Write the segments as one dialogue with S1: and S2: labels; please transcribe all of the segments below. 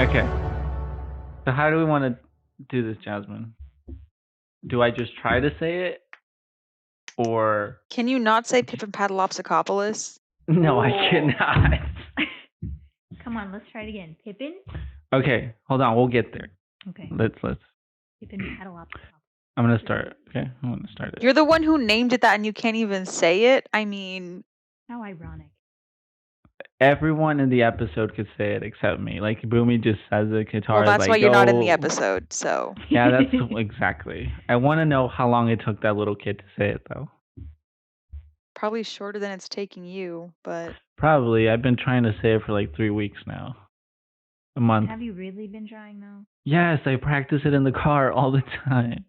S1: Okay. So how do we want to do this, Jasmine? Do I just try to say it? Or...
S2: Can you not say Pippinpaddleopsicopolis?
S1: No, I cannot.
S3: Come on, let's try it again. Pippin?
S1: Okay, hold on. We'll get there.
S3: Okay.
S1: Let's.
S3: Pippinpaddleopsicopolis.
S1: I'm going to start. Okay? I'm going to start it.
S2: You're the one who named it that and you can't even say it? I mean...
S3: How ironic.
S1: Everyone in the episode could say it except me. Like, Bumi just says it. Guitar.
S2: Well, that's
S1: like,
S2: why you're not in the episode, so...
S1: Yeah, that's exactly. I want to know how long it took that little kid to say it, though.
S2: Probably shorter than it's taking you, but...
S1: Probably. I've been trying to say it for like 3 weeks now. A month.
S3: Have you really been trying, though?
S1: Yes, I practice it in the car all the time.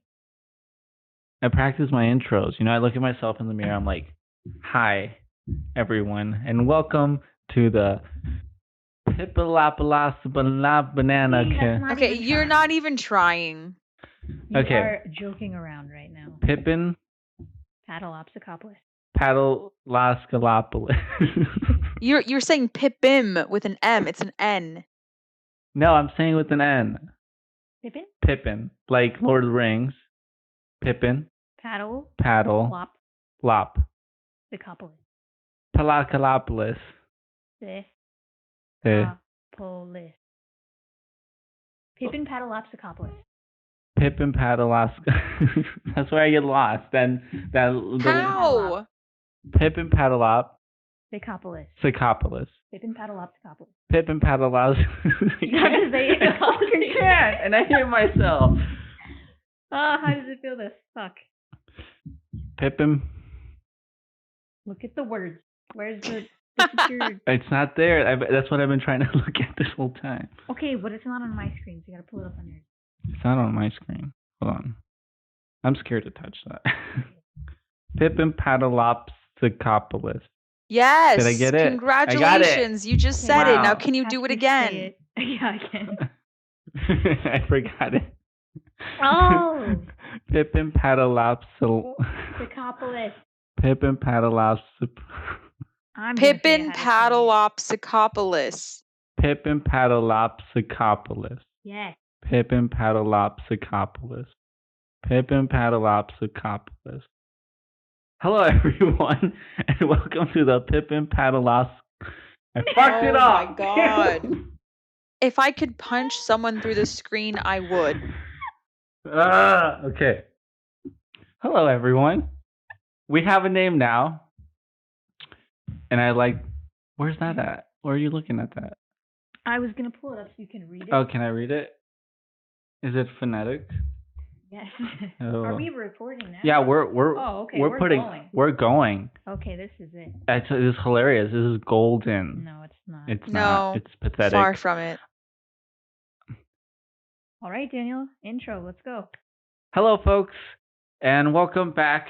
S1: I practice my intros. You know, I look at myself in the mirror. I'm like, hi, everyone, and welcome to the Pippinpaddleopsicopolis Banana.
S2: Okay, you're not even trying.
S3: You are joking around right now.
S1: Pippin
S3: Paddleopsicopolis.
S1: Paddleopsicopolis.
S2: You're saying Pippin with an M. It's an N.
S1: No, I'm saying with an N.
S3: Pippin?
S1: Pippin, like Lord of the Rings. Pippin.
S3: Paddle.
S1: Lop.
S3: Sicopolis.
S1: Palacalopolis.
S3: Sicopolis. Pippinpaddleopsicopolis.
S1: Pippinpaddleopsicopolis. That's where I get lost. Then
S2: How?
S1: Pippinpaddleopsicopolis.
S3: Sicopolis. Pippinpaddleopsicopolis.
S1: Pippinpaddleopsicopolis.
S3: You have to say it.
S1: I can't, and I hear myself.
S3: Oh, how does it feel to suck?
S1: Pippin.
S3: Look at the words. Where's the...
S1: It's not there. That's what I've been trying to look at this whole time.
S3: Okay, but it's not on my screen, so you gotta pull it up on yours.
S1: It's not on my screen. Hold on. I'm scared to touch that. Pippinpaddleopsicopolis.
S2: Yes.
S1: Did I get it?
S2: Congratulations.
S1: I got it.
S2: You just said it. Now can you do it again?
S3: Yeah, I can.
S1: I forgot it.
S3: Oh!
S1: Pippinpaddleopsicopolis.
S2: Pippinpaddleopsicopolis.
S1: Pippinpaddleopsicopolis.
S3: Yes.
S1: Pippinpaddleopsicopolis. Pippinpaddleopsicopolis. Hello, everyone, and welcome to the Pippinpaddleopsicopolis. I fucked it up.
S2: Oh my god! If I could punch someone through the screen, I would.
S1: Okay. Hello, everyone. We have a name now, and I like. Where's that at? Where are you looking at that?
S3: I was gonna pull it up so you can read it.
S1: Oh, can I read it? Is it phonetic?
S3: Yes.
S1: Oh.
S3: Are we recording now?
S1: Yeah, we're.
S3: Oh, okay.
S1: We're going. We're going.
S3: Okay, this is it.
S1: It's hilarious. This is golden.
S3: No, it's not.
S1: It's not. It's pathetic.
S2: Far from it.
S3: All right, Daniel. Intro. Let's go.
S1: Hello, folks, and welcome back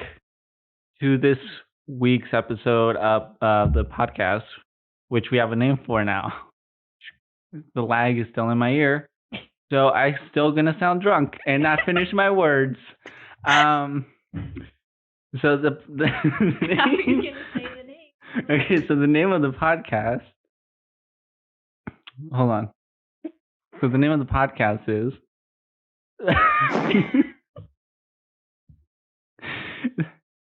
S1: to this week's episode of the podcast, which we have a name for now. The lag is still in my ear, so I'm still gonna sound drunk and not finish my words. So
S3: How are you gonna say the name?
S1: Okay, so the name of the podcast. Hold on. So the name of the podcast is.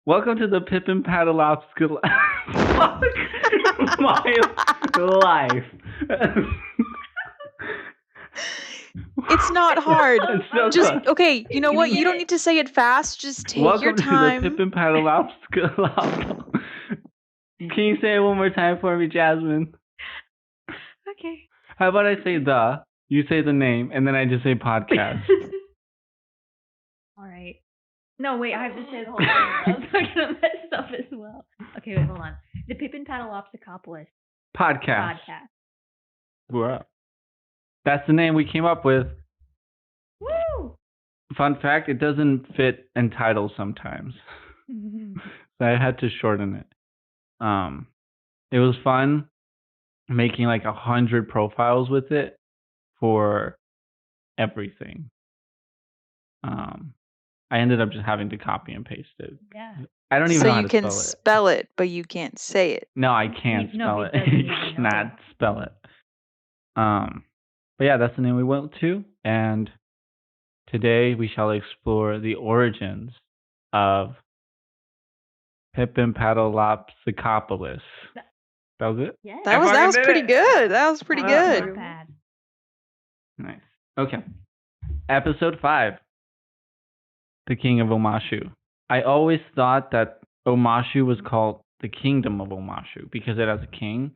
S1: Welcome to the Pippinpaddleopsicopolis. Fuck my life.
S2: It's not hard.
S1: It's so
S2: Just
S1: close.
S2: okay. You know what? You don't need to say it fast. Just take
S1: Welcome
S2: your time.
S1: to the Pippinpaddleopsicopolis. Can you say it one more time for me, Jasmine?
S3: Okay.
S1: How about I say the, you say the name, and then I just say podcast.
S3: All right. No, wait. I have to say the whole thing. I'm not gonna mess up as well. Okay, wait. Hold on. The Pippinpaddleopsicopolis
S1: Podcast.
S3: Podcast.
S1: Wow. That's the name we came up with.
S3: Woo!
S1: Fun fact, it doesn't fit in titles sometimes. So I had to shorten it. It was fun making like 100 profiles with it for everything. I ended up just having to copy and paste it.
S3: Yeah.
S1: I don't even know how to
S2: So you can spell it, but you can't say it.
S1: No, I can't spell it. You cannot spell it. But yeah, that's the name we went to. And today we shall explore the origins of Pippinpaddleopsicopolis. That was it?
S3: Yeah.
S2: That
S1: fucking
S2: was
S1: did
S2: pretty
S1: it.
S2: good. That was pretty
S1: Wow.
S2: good.
S3: Not bad.
S1: Nice. Okay. Episode 5. The King of Omashu. I always thought that Omashu was called the Kingdom of Omashu because it has a king,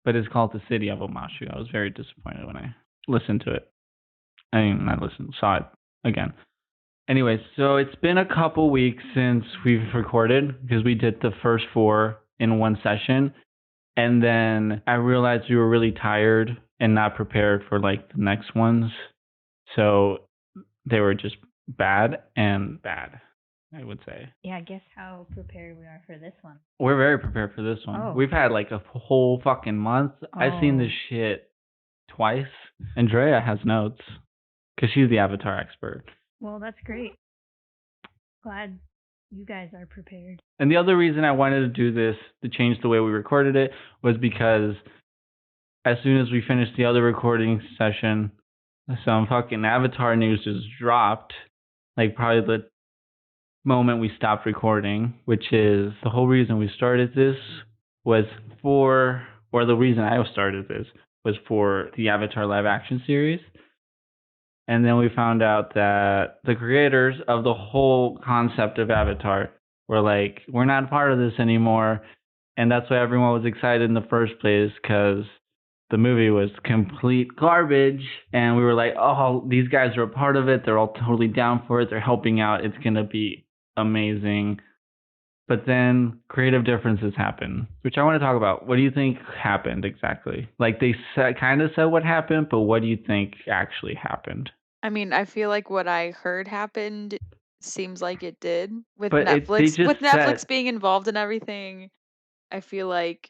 S1: but it's called the City of Omashu. I was very disappointed when I listened to it. I mean, not listened, saw it again. Anyways, so it's been a couple weeks since we've recorded because we did the first 4 in one session. And then I realized we were really tired and not prepared for like the next ones. So they were just bad, I would say.
S3: Yeah, guess how prepared we are for this one.
S1: We're very prepared for this one.
S3: Oh.
S1: We've had like a whole fucking month. I've seen this shit twice. Andrea has notes because she's the Avatar expert.
S3: Well, that's great. Glad you guys are prepared.
S1: And the other reason I wanted to do this, to change the way we recorded it, was because as soon as we finished the other recording session, some fucking Avatar news just dropped. Like probably the moment we stopped recording, which is the whole reason we started this was for, or the reason I started this was for the Avatar live action series. And then we found out that the creators of the whole concept of Avatar were like, we're not part of this anymore. And that's why everyone was excited in the first place, because the movie was complete garbage. And we were like, oh, these guys are a part of it. They're all totally down for it. They're helping out. It's going to be amazing. But then creative differences happen, which I want to talk about. What do you think happened exactly? Like they kind of said what happened, but what do you think actually happened?
S2: I mean, I feel like what I heard happened seems like it did with
S1: But they
S2: Netflix.
S1: just
S2: With Netflix
S1: said,
S2: being involved in everything, I feel like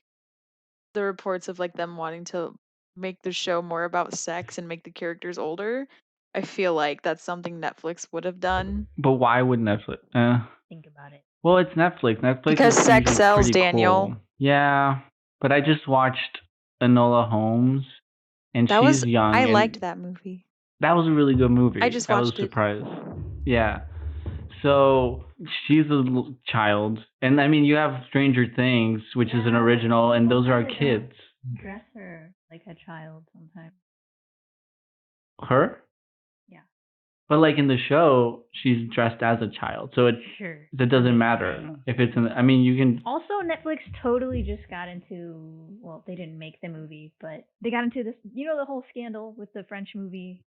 S2: the reports of like them wanting to make the show more about sex and make the characters older, I feel like that's something Netflix would have done.
S1: but why would Netflix?
S3: Think about it.
S1: Well, it's Netflix. Netflix
S2: Because
S1: is
S2: sex
S1: usually
S2: sells,
S1: pretty
S2: Daniel.
S1: cool. Yeah, but I just watched Enola Holmes, and
S2: That
S1: she's
S2: was
S1: young.
S2: I
S1: and
S2: liked that movie.
S1: That was a really good movie.
S2: I just
S1: I was
S2: watched it.
S1: surprised. Yeah. So she's a child, and I mean, you have Stranger Things, which is an original, and those are our kids.
S3: Dress her like a child sometimes.
S1: Her?
S3: Yeah.
S1: But like in the show, she's dressed as a child, so it doesn't matter if it's in. I mean, you can.
S3: Also, Netflix totally just got into. Well, they didn't make the movie, but they got into this. You know the whole scandal with the French movie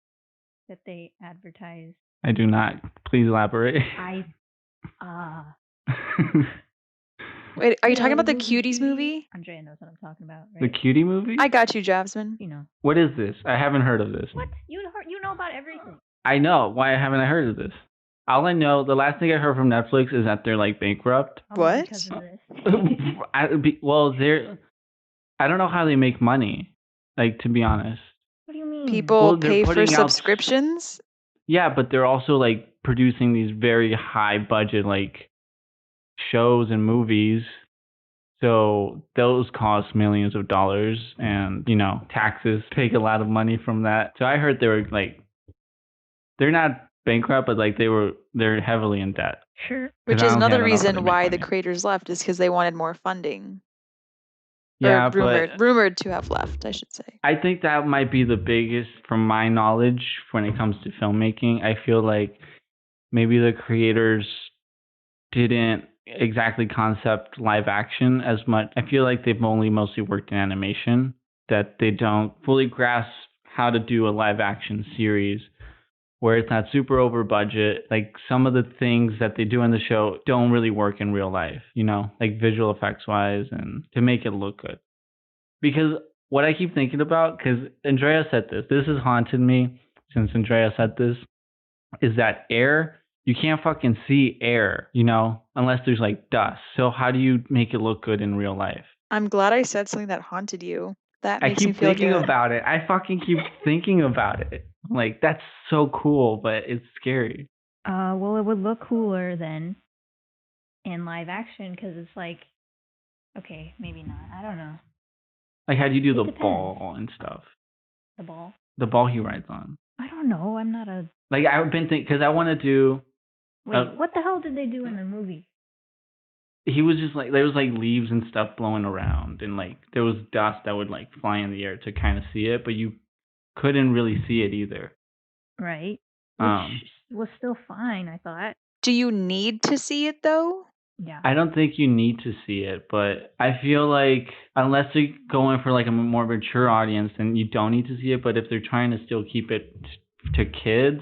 S3: that they advertised.
S1: I do not. Please elaborate.
S2: Wait, are you talking
S3: the
S2: about the
S3: movie
S2: Cuties movie?
S3: Andrea knows what I'm talking about, right?
S1: The Cutie movie?
S2: I got you, Jasmine.
S3: You know.
S1: What is this? I haven't heard of this.
S3: What? You know about everything.
S1: I know. Why haven't I heard of this? All I know, the last thing I heard from Netflix is that they're like bankrupt.
S2: What?
S3: Because of this.
S1: I don't know how they make money. Like, to be honest.
S3: What do you mean?
S2: People
S1: they're
S2: pay for
S1: putting out-
S2: subscriptions?
S1: Yeah, but they're also like producing these very high budget like shows and movies. So those cost millions of dollars, and you know, taxes take a lot of money from that. So I heard they were like, they're not bankrupt, but like they're heavily in debt.
S3: Sure.
S2: Which
S1: 'Cause I
S2: is
S1: don't
S2: another
S1: know how they
S2: reason
S1: make
S2: why the
S1: money.
S2: creators left, is because they wanted more funding.
S1: Yeah,
S2: Or rumored,
S1: but
S2: rumored to have left, I should say.
S1: I think that might be the biggest, from my knowledge, when it comes to filmmaking. I feel like maybe the creators didn't exactly concept live action as much. I feel like they've only mostly worked in animation, that they don't fully grasp how to do a live action series where it's not super over budget. Like some of the things that they do in the show don't really work in real life, you know, like visual effects wise, and to make it look good. Because what I keep thinking about, because Andrea said this has haunted me since Andrea said this, is that air, you can't fucking see air, you know, unless there's like dust. So how do you make it look good in real life?
S2: I'm glad I said something that haunted you. That
S1: I
S2: makes me
S1: keep
S2: feel
S1: thinking
S2: good.
S1: about it. I fucking keep thinking about it. Like, that's so cool, but it's scary.
S3: Well, it would look cooler then in live action because it's like, okay, maybe not. I don't know.
S1: Like, how do you do
S3: It
S1: the
S3: depends.
S1: ball and stuff?
S3: The ball.
S1: The ball he rides on.
S3: I don't know. I'm not a.
S1: Like I've been thinking because I want to do.
S3: Wait, what the hell did they do in the movie?
S1: He was just like there was like leaves and stuff blowing around, and like there was dust that would like fly in the air to kind of see it, but you couldn't really see it either.
S3: Right. Which was still fine, I thought.
S2: Do you need to see it though?
S3: Yeah.
S1: I don't think you need to see it, but I feel like unless they're going for like a more mature audience, then you don't need to see it. But if they're trying to still keep it to kids,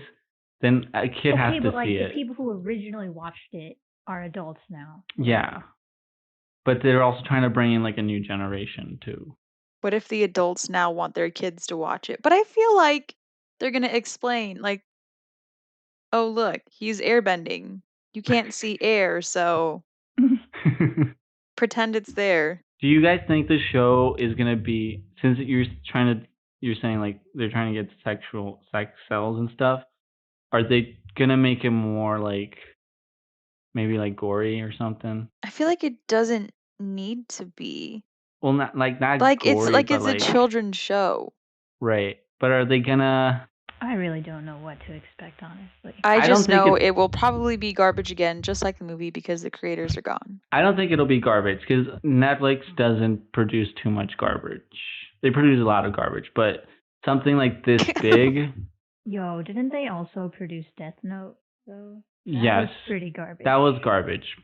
S1: then a kid has to
S3: like
S1: see it.
S3: The people who originally watched it are adults now.
S1: Yeah. But they're also trying to bring in like a new generation too.
S2: What if the adults now want their kids to watch it? But I feel like they're going to explain, like, oh, look, he's airbending. You can't see air, so pretend it's there.
S1: Do you guys think the show is going to be, since you're saying like they're trying to get sex cells and stuff, are they going to make it more like, maybe like gory or something?
S2: I feel like it doesn't need to be.
S1: Well, not gory,
S2: it's a children's show.
S1: Right. But are they gonna?
S3: I really don't know what to expect, honestly.
S2: I just know it will probably be garbage again, just like the movie, because the creators are gone.
S1: I don't think it'll be garbage because Netflix doesn't produce too much garbage. They produce a lot of garbage, but something like this big.
S3: Yo, didn't they also produce Death Note though?
S1: Yes.
S3: Was pretty garbage.
S1: That was garbage.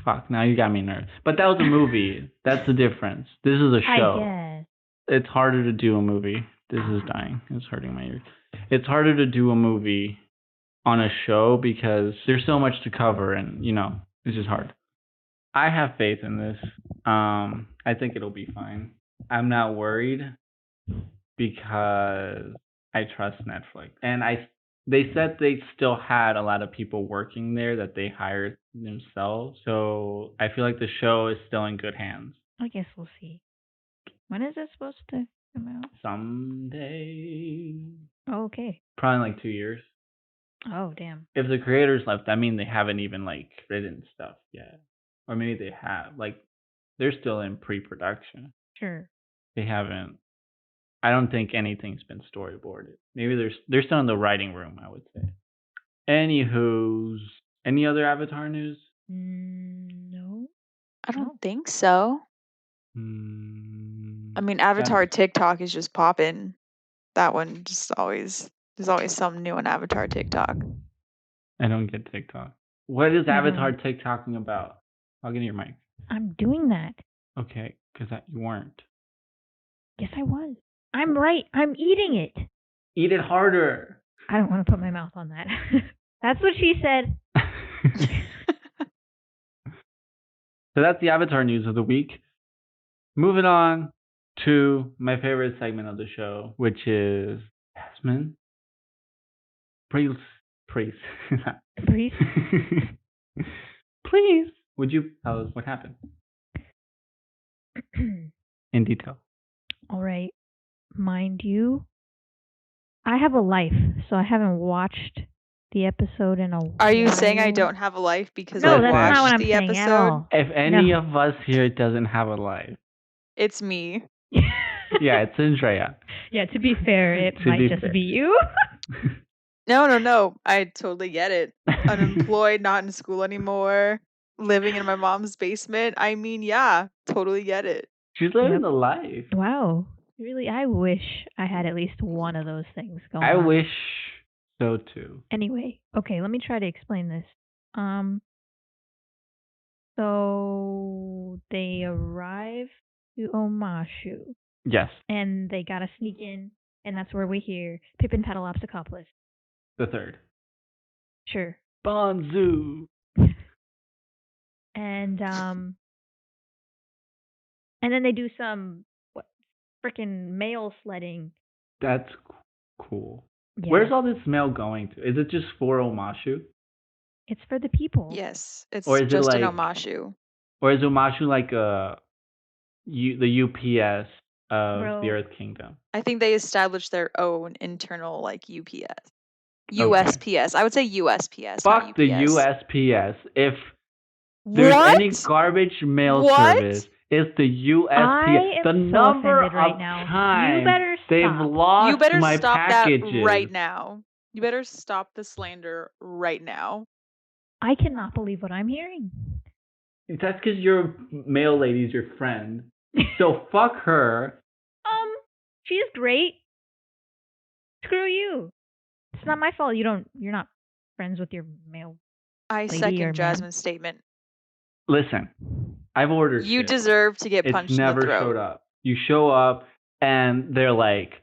S1: Fuck, now you got me nervous. But that was a movie. That's the difference. This is a show.
S3: I guess.
S1: It's harder to do a movie. This is dying. It's hurting my ears. It's harder to do a movie on a show because there's so much to cover and, it's just hard. I have faith in this. I think it'll be fine. I'm not worried because I trust Netflix. And they said they still had a lot of people working there that they hired themselves. So I feel like the show is still in good hands.
S3: I guess we'll see. When is it supposed to come out?
S1: Someday.
S3: Oh, okay.
S1: Probably like 2 years.
S3: Oh, damn.
S1: If the creators left, I mean, they haven't even like written stuff yet. Or maybe they have. Like, they're still in pre-production.
S3: Sure.
S1: They haven't. I don't think anything's been storyboarded. Maybe they're still in the writing room, I would say. Anywho's, any other Avatar news?
S3: No.
S2: I don't think so. I mean, Avatar TikTok is just popping. That one just always, there's always something new on Avatar TikTok.
S1: I don't get TikTok. What is Avatar TikToking about? Plug in your mic.
S3: I'm doing that.
S1: Okay, because you weren't.
S3: Yes, I was. I'm right. I'm eating it.
S1: Eat it harder.
S3: I don't want to put my mouth on that. That's what she said.
S1: So that's the Avatar news of the week. Moving on to my favorite segment of the show, which is Jasmine. Please. Please. Would you tell us what happened? In detail.
S3: All right. Mind you, I have a life, so I haven't watched the episode in a while.
S2: Are you saying I don't have a life because
S3: I
S2: watched
S3: not what I'm
S2: the
S3: saying
S2: episode?
S3: At all.
S1: If any of us here doesn't have a life.
S2: It's me.
S1: Yeah, it's Andrea.
S3: Yeah, to be fair, it might just be you.
S2: No. I totally get it. Unemployed, not in school anymore, living in my mom's basement. I mean, yeah, totally get it.
S1: She's living the life.
S3: Wow. Really, I wish I had at least one of those things going on.
S1: I wish so too.
S3: Anyway, okay, let me try to explain this. So they arrive to Omashu.
S1: Yes.
S3: And they gotta sneak in, and that's where we hear Pippinpaddleopsicopolis.
S1: The third.
S3: Sure.
S1: Bonzu.
S3: And then they do some freaking mail sledding.
S1: That's cool.
S3: Yeah.
S1: Where's all this mail going to? Is it just for Omashu?
S3: It's for the people.
S2: Yes, it's
S1: or is
S2: just
S1: it like,
S2: an Omashu.
S1: Or is Omashu like the UPS of the Earth Kingdom?
S2: I think they established their own internal like UPS. USPS. I would say USPS.
S1: Fuck the USPS. If there's any garbage mail service, it's the USPS.
S3: I am
S1: the
S3: so
S1: number
S3: offended right
S1: of
S3: now.
S1: times
S3: You better
S1: They've
S3: Stop.
S1: lost
S2: You better
S1: my
S2: stop
S1: packages.
S2: that right now. You better stop the slander right now.
S3: I cannot believe what I'm hearing.
S1: That's because your mail lady's your friend. So fuck her.
S3: She's great. Screw you. It's not my fault. You're not friends with your male
S2: I
S3: lady or
S2: second
S3: man.
S2: Jasmine's statement.
S1: Listen, I've ordered
S2: You
S1: shit.
S2: deserve to get
S1: It's
S2: punched in the
S1: never
S2: throat.
S1: showed up. You show up and they're like,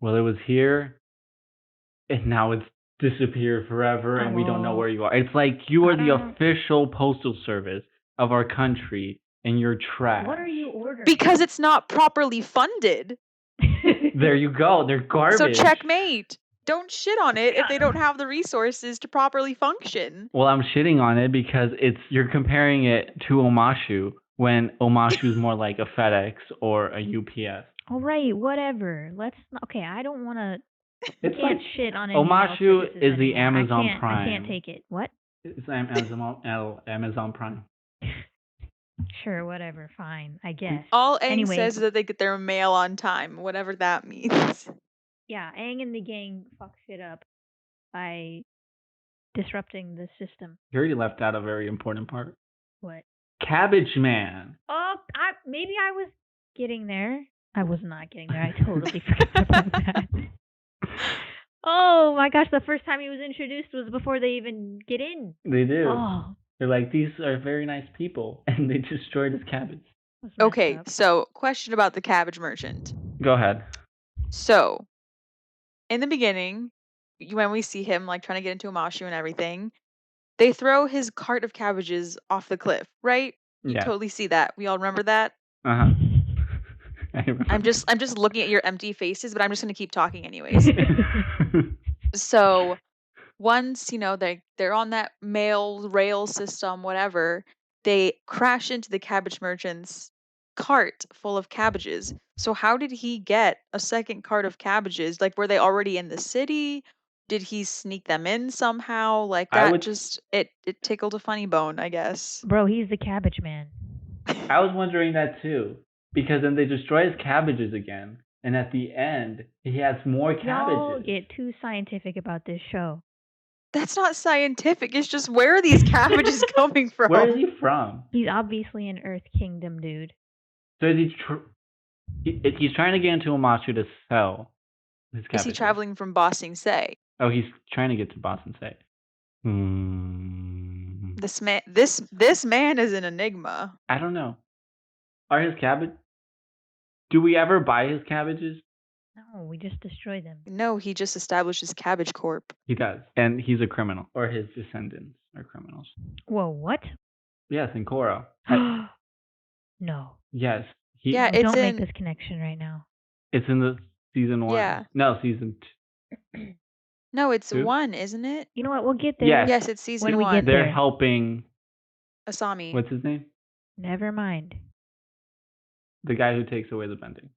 S1: well, it was here and now it's disappeared forever and we don't know where you are. It's like you are the official postal service of our country and you're trash.
S3: What are you ordering?
S2: Because it's not properly funded.
S1: There you go. They're garbage.
S2: So checkmate. Don't shit on it if they don't have the resources to properly function.
S1: Well, I'm shitting on it because you're comparing it to Omashu when Omashu is more like a FedEx or a UPS.
S3: All right, whatever. Okay, I don't want to.
S1: It's
S3: Can't
S1: like
S3: shit on any
S1: Omashu
S3: services
S1: is the
S3: anymore.
S1: Amazon Prime.
S3: I can't take it. What?
S1: It's Amazon Prime.
S3: Sure, whatever. Fine, I guess.
S2: All Aang
S3: Anyway.
S2: says is that they get their mail on time, whatever that means.
S3: Yeah, Aang and the gang fuck shit up by disrupting the system.
S1: You already left out a very important part.
S3: What?
S1: Cabbage Man.
S3: Oh, maybe I was getting there. I was not getting there. I totally forgot about that. Oh my gosh, the first time he was introduced was before they even get in.
S1: They do.
S3: Oh.
S1: They're like, these are very nice people. And they destroyed his cabbage.
S2: Okay, so question about the cabbage merchant.
S1: Go ahead.
S2: So, in the beginning, when we see him like trying to get into Omashu and everything, they throw his cart of cabbages off the cliff, right? You totally see that. We all remember that?
S1: Uh-huh.
S2: I'm just looking at your empty faces, but I'm just gonna keep talking anyways. So once, they're on that mail rail system, whatever, they crash into the cabbage merchant's cart full of cabbages. So how did he get a second cart of cabbages? Like, were they already in the city? Did he sneak them in somehow? Like, that it tickled a funny bone, I guess.
S3: Bro, he's the cabbage man.
S1: I was wondering that too. Because then they destroy his cabbages again. And at the end, he has more cabbages.
S3: Y'all get too scientific about this show.
S2: That's not scientific. It's just, where are these cabbages coming from?
S1: Where is he from?
S3: He's obviously an Earth Kingdom dude.
S1: So is he's trying to get into Omashu to sell his cabbages.
S2: Is he traveling from Ba Sing Se?
S1: Oh, he's trying to get to Ba Sing Se.
S2: This man is an enigma.
S1: I don't know. Are his cabbages? Do we ever buy his cabbages?
S3: No, we just destroy them.
S2: No, he just establishes Cabbage Corp.
S1: He does. And he's a criminal. Or his descendants are criminals.
S3: Whoa, what?
S1: Yes, in Korra.
S3: No.
S1: Yes.
S3: Don't make this connection right now.
S1: It's in the season 1.
S2: Yeah.
S1: No, season 2.
S2: No, it's
S1: 2?
S2: 1, isn't it?
S3: You know what? We'll get there.
S1: Yes,
S2: it's season
S3: when we
S2: 1.
S3: get
S1: They're
S3: there.
S1: helping
S2: Asami.
S1: What's his name?
S3: Never mind.
S1: The guy who takes away the bending.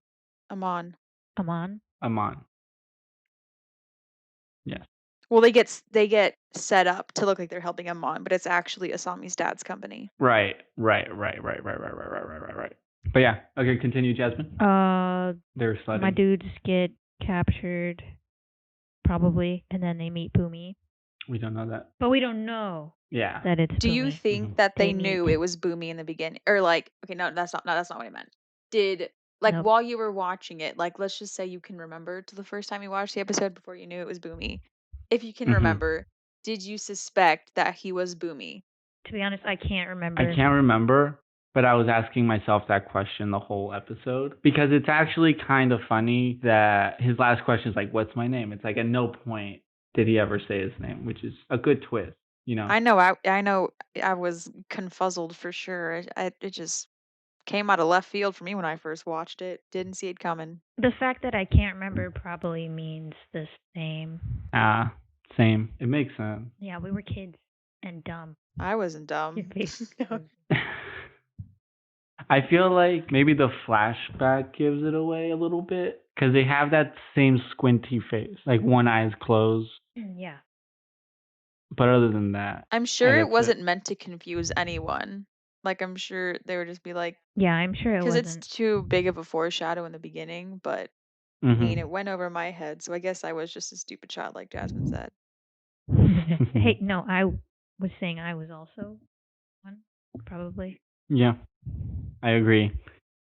S2: Amon.
S1: Amon. Yes.
S2: Well, they get set up to look like they're helping Amon, but it's actually Asami's dad's company.
S1: Right. But yeah, okay, continue, Jasmine. They're sledding.
S3: My dudes get captured, probably, and then they meet Bumi.
S1: We don't know that.
S3: But we don't know.
S1: Yeah.
S3: That it's
S2: Do
S3: Bumi.
S2: you think that they knew it was Bumi in the beginning, or like? Okay, no, that's not what I meant. Did
S3: Nope.
S2: while you were watching it, like, let's just say you can remember to the first time you watched the episode before you knew it was Bumi. If you can remember, did you suspect that he was Bumi?
S3: To be honest, I can't remember.
S1: I can't remember, but I was asking myself that question the whole episode because it's actually kind of funny that his last question is like, "What's my name?" It's like at no point did he ever say his name, which is a good twist,
S2: I know. I was confuzzled for sure. It just came out of left field for me when I first watched it. Didn't see it coming.
S3: The fact that I can't remember probably means the same.
S1: Same. It makes sense.
S3: Yeah, we were kids and dumb.
S2: I wasn't dumb.
S1: I feel like maybe the flashback gives it away a little bit because they have that same squinty face, like one eye is closed.
S3: Yeah.
S1: But other than that,
S2: I'm sure it wasn't meant to confuse anyone. Like, I'm sure they would just be like,
S3: yeah, I'm sure it wasn't.
S2: Because it's too big of a foreshadow in the beginning, but I mean,
S1: Mm-hmm.
S2: it went over my head, so I guess I was just a stupid child, like Jasmine said.
S3: Hey, no, I was saying I was also one, probably.
S1: Yeah, I agree.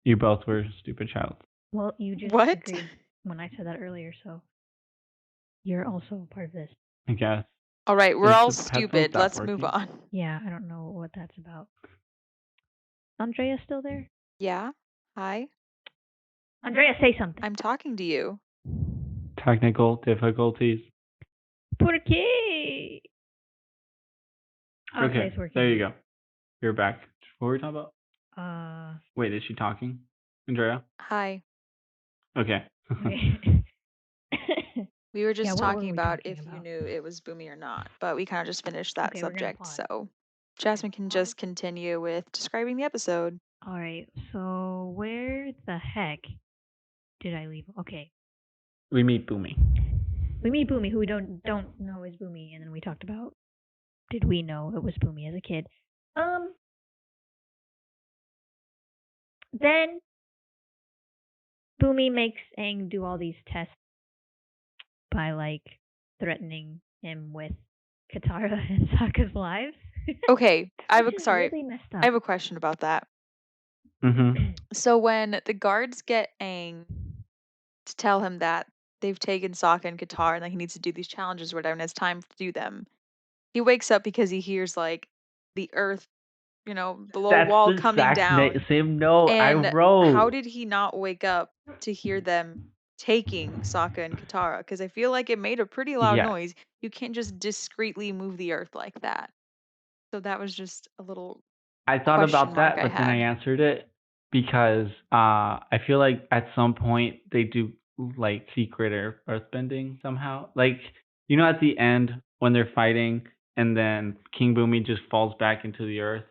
S1: You both were stupid child.
S3: Well, you just
S2: What?
S3: agreed when I said that earlier, so you're also a part of this.
S1: I guess.
S2: All right, we're
S1: Is
S2: all
S1: the headphones
S2: stupid.
S1: stop
S2: Let's move
S1: working?
S2: on.
S3: Yeah, I don't know what that's about. Andrea still there?
S2: Yeah? Hi?
S3: Andrea, say something.
S2: I'm talking to you.
S1: Technical difficulties.
S3: ¿Por qué? Okay, it's working.
S1: there you go. You're back. What were we talking about?
S3: Uh,
S1: Wait, is she talking? Andrea?
S2: Hi.
S1: Okay.
S3: okay.
S2: We were just
S3: Yeah, what were
S2: talking
S3: we
S2: about
S3: talking
S2: if you
S3: about?
S2: knew it was Bumi or not, but we kind of just finished that
S3: Okay, we're gonna
S2: subject.
S3: pause.
S2: So Jasmine can just continue with describing the episode.
S3: All right, so where the heck did I leave? Okay,
S1: We meet Bumi.
S3: we meet Bumi, who we don't know is Bumi, and then we talked about did we know it was Bumi as a kid? Then Bumi makes Aang do all these tests by like threatening him with Katara and Sokka's lives.
S2: Okay,
S3: Which is really messed up.
S2: I have a question about that.
S1: Mm-hmm.
S2: So when the guards get Aang to tell him that they've taken Sokka and Katara and that he needs to do these challenges or whatever and it's time to do them, he wakes up because he hears like the earth, the low wall coming down.
S1: same note I
S2: And
S1: wrote.
S2: how did he not wake up to hear them taking Sokka and Katara? Because I feel like it made a pretty loud
S1: Yeah.
S2: noise. You can't just discreetly move the earth like that. So that was just a little
S1: I thought
S2: question
S1: about that,
S2: mark I
S1: but then I
S2: had.
S1: answered it because I feel like at some point they do like secret earthbending somehow. Like, at the end when they're fighting and then King Bumi just falls back into the earth,